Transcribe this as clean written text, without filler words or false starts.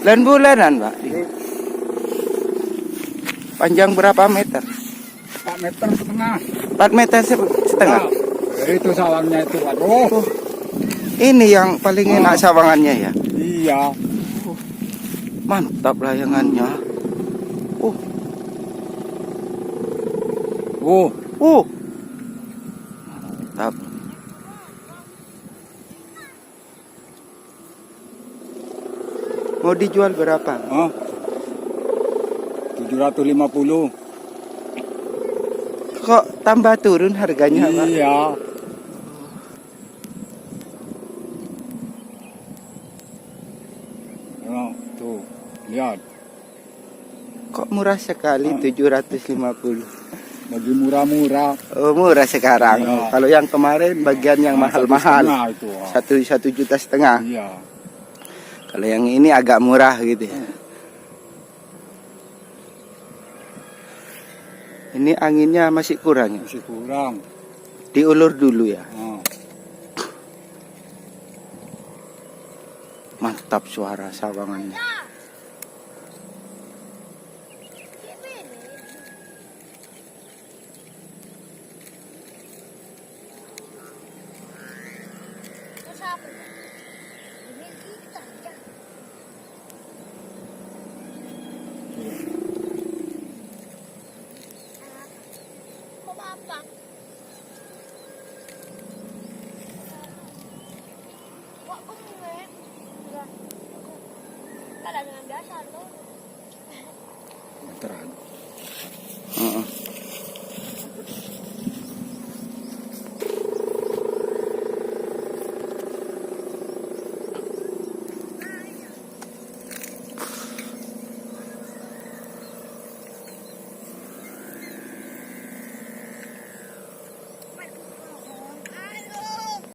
Bulan-bulanan, Pak. Panjang berapa meter? 4 meter setengah. 4 meter setengah. Nah, itu sawangnya itu, waduh. Ini yang paling enak sawangannya ya. Iya. Mantap layangannya. Oh, Mantap. Mau dijual berapa? 750. Kok tambah turun harganya, Pak? Iya. Nah, tuh, lihat. Kok murah sekali 750? Bagi murah-murah. Oh, murah sekarang. Iya. Kalau yang kemarin bagian yang mahal-mahal. 1,5 itu. 1,5 juta. Iya. Kalau yang ini agak murah gitu ya. Ini anginnya masih kurang ya? Masih kurang. Diulur dulu ya. Mantap suara sawangannya. Meteran.